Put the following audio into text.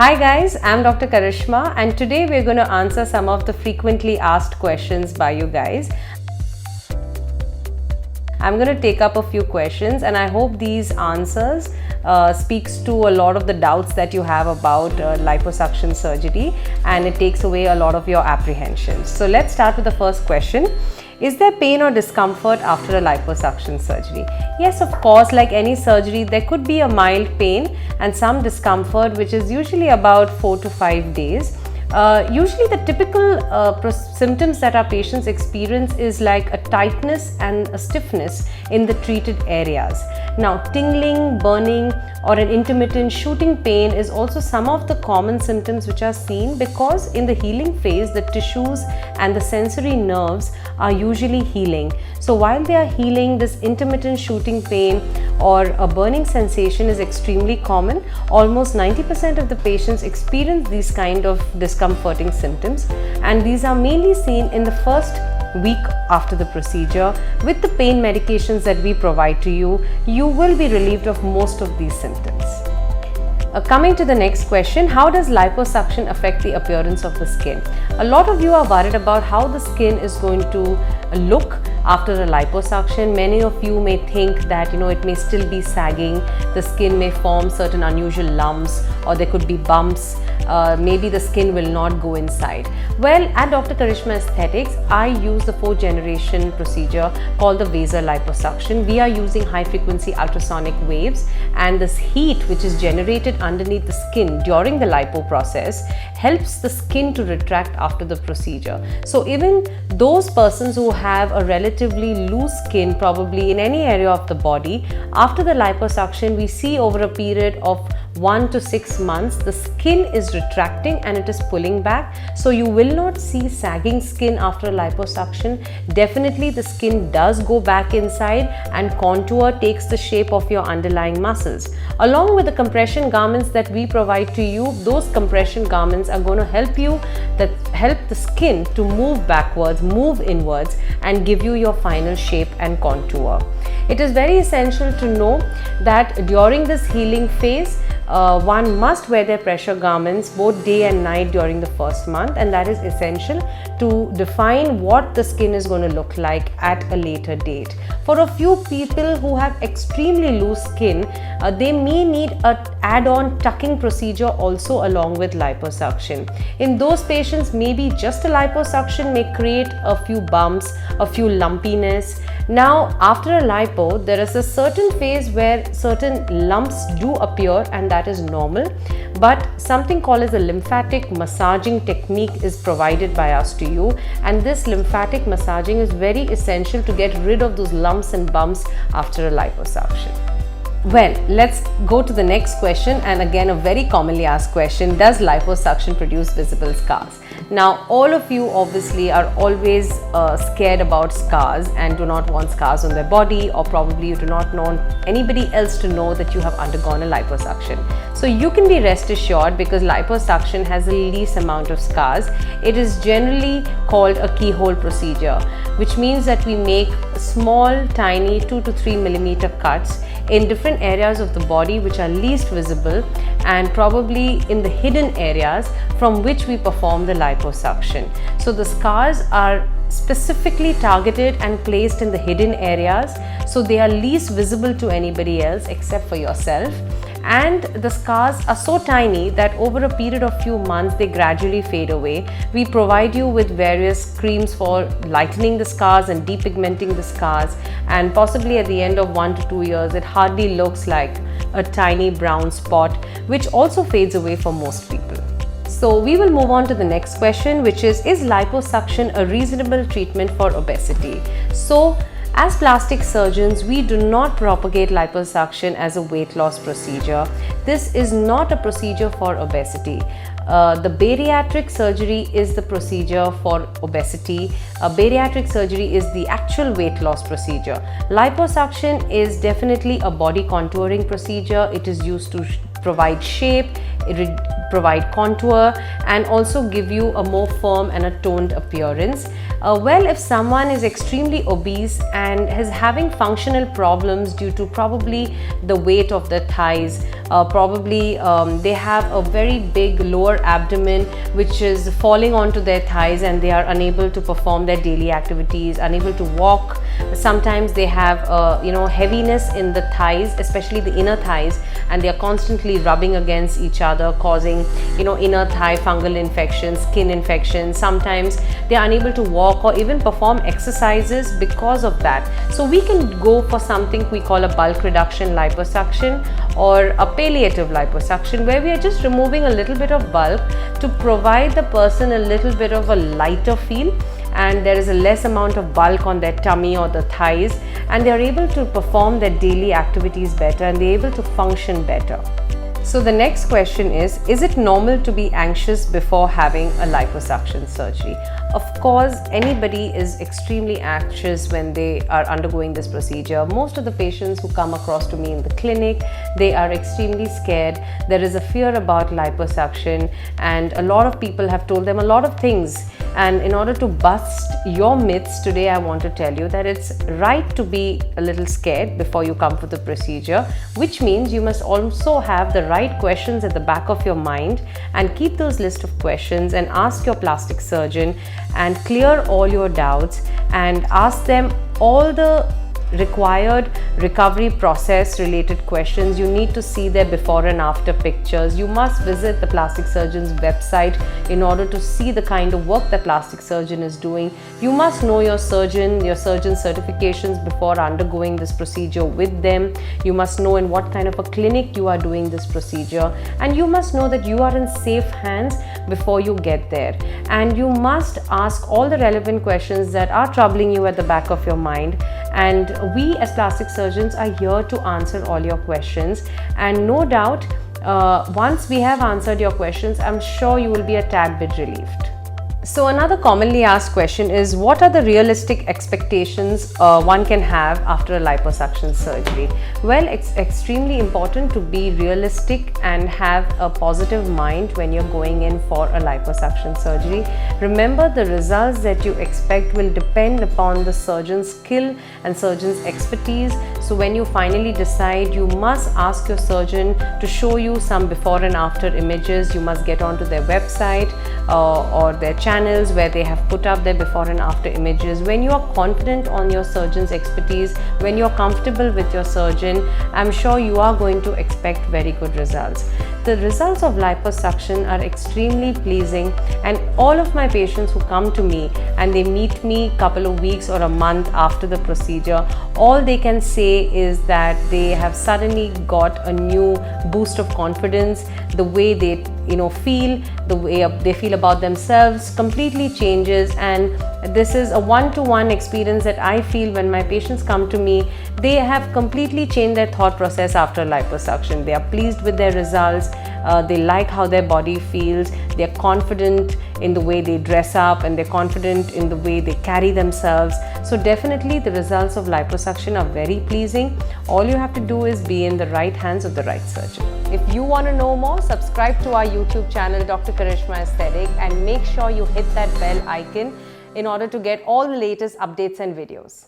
Hi guys, I'm Dr. Karishma and today we're going to answer some of the frequently asked questions by you guys. I'm going to take up a few questions and I hope these answers speaks to a lot of the doubts that you have about liposuction surgery, and it takes away a lot of your apprehensions. So let's start with the first question. Is there pain or discomfort after a liposuction surgery? Yes, of course, like any surgery, there could be a mild pain and some discomfort, which is usually about 4 to 5 days. Usually the typical symptoms that our patients experience is like a tightness and a stiffness in the treated areas. Now, tingling, burning or an intermittent shooting pain is also some of the common symptoms which are seen, because in the healing phase, the tissues and the sensory nerves are usually healing. So while they are healing, this intermittent shooting pain or a burning sensation is extremely common. Almost 90% of the patients experience these kind of discomforting symptoms, and these are mainly seen in the first week after the procedure. With the pain medications that we provide to you, you will be relieved of most of these symptoms. Coming to the next question, how does liposuction affect the appearance of the skin? A lot of you are worried about how the skin is going to look after a liposuction. Many of you may think that it may still be sagging, the skin may form certain unusual lumps, or there could be bumps. Maybe the skin will not go inside. Well, at Dr. Karishma Aesthetics, I use the 4th generation procedure called the Vaser liposuction. We are using high frequency ultrasonic waves, and this heat which is generated underneath the skin during the lipo process helps the skin to retract after the procedure. So even those persons who have a relatively loose skin, probably in any area of the body, after the liposuction, we see over a period of 1 to 6 months, the skin is retracting and it is pulling back. So you will not see sagging skin after a liposuction. Definitely the skin does go back inside and contour takes the shape of your underlying muscles. Along with the compression garments that we provide to you, those compression garments are going to help the skin to move backwards, move inwards, and give you your final shape and contour. It is very essential to know that during this healing phase, one must wear their pressure garments both day and night during the first month, and that is essential to define what the skin is going to look like at a later date. For a few people who have extremely loose skin, they may need an add-on tucking procedure also along with liposuction. In those patients, maybe just a liposuction may create a few bumps, a few lumpiness. Now, after a lipo, there is a certain phase where certain lumps do appear, and that is normal, but something called as a lymphatic massaging technique is provided by us to you, and this lymphatic massaging is very essential to get rid of those lumps and bumps after a liposuction. Well, let's go to the next question, and again a very commonly asked question: does liposuction produce visible scars? Now, all of you obviously are always scared about scars and do not want scars on their body, or probably you do not want anybody else to know that you have undergone a liposuction. So you can be rest assured, because liposuction has the least amount of scars. It is generally called a keyhole procedure, which means that we make small, tiny 2 to 3 millimeter cuts in different areas of the body which are least visible, and probably in the hidden areas from which we perform the liposuction. So the scars are specifically targeted and placed in the hidden areas, so they are least visible to anybody else except for yourself. And the scars are so tiny that over a period of few months they gradually fade away. We provide you with various creams for lightening the scars and depigmenting the scars, and possibly at the end of 1 to 2 years it hardly looks like a tiny brown spot, which also fades away for most people. So we will move on to the next question, which is liposuction a reasonable treatment for obesity? So as plastic surgeons, we do not propagate liposuction as a weight loss procedure. This is not a procedure for obesity. The bariatric surgery is the procedure for obesity. Bariatric surgery is the actual weight loss procedure. Liposuction is definitely a body contouring procedure. It is used to provide shape, provide contour, and also give you a more firm and a toned appearance. Well, if someone is extremely obese and is having functional problems due to probably the weight of the thighs, probably they have a very big lower abdomen which is falling onto their thighs, and they are unable to perform their daily activities, unable to walk. Sometimes they have heaviness in the thighs, especially the inner thighs, and they are constantly rubbing against each other, causing inner thigh fungal infections, skin infections. Sometimes they are unable to walk or even perform exercises because of that. So we can go for something we call a bulk reduction liposuction or a palliative liposuction, where we are just removing a little bit of bulk to provide the person a little bit of a lighter feel, and there is a less amount of bulk on their tummy or the thighs, and they are able to perform their daily activities better, and they are able to function better. So the next question is it normal to be anxious before having a liposuction surgery? Of course, anybody is extremely anxious when they are undergoing this procedure. Most of the patients who come across to me in the clinic, they are extremely scared. There is a fear about liposuction, and a lot of people have told them a lot of things. And in order to bust your myths, today I want to tell you that it's right to be a little scared before you come for the procedure, which means you must also have the right questions at the back of your mind, and keep those list of questions and ask your plastic surgeon and clear all your doubts, and ask them all the required recovery process related questions. You need to see their before and after pictures. You must visit the plastic surgeon's website in order to see the kind of work the plastic surgeon is doing. You must know your surgeon certifications before undergoing this procedure with them. You must know in what kind of a clinic you are doing this procedure, and you must know that you are in safe hands before you get there. And you must ask all the relevant questions that are troubling you at the back of your mind, and we as plastic surgeons are here to answer all your questions. And no doubt, once we have answered your questions, I'm sure you will be a tad bit relieved. So another commonly asked question is, what are the realistic expectations one can have after a liposuction surgery? Well, it's extremely important to be realistic and have a positive mind when you're going in for a liposuction surgery. Remember, the results that you expect will depend upon the surgeon's skill and surgeon's expertise. So when you finally decide, you must ask your surgeon to show you some before and after images. You must get onto their website or their channels where they have put up their before and after images. When you are confident on your surgeon's expertise, when you are comfortable with your surgeon, I'm sure you are going to expect very good results. The results of liposuction are extremely pleasing, and all of my patients who come to me and they meet me a couple of weeks or a month after the procedure, all they can say is that they have suddenly got a new boost of confidence. The way they feel, the way they feel about themselves completely changes, and this is a one-to-one experience that I feel when my patients come to me. They have completely changed their thought process after liposuction. They are pleased with their results. They like how their body feels. They are confident in the way they dress up, and they're confident in the way they carry themselves. So definitely the results of liposuction are very pleasing. All you have to do is be in the right hands of the right surgeon. If you want to know more, subscribe to our YouTube channel, Dr. Karishma Aesthetic, and make sure you hit that bell icon in order to get all the latest updates and videos.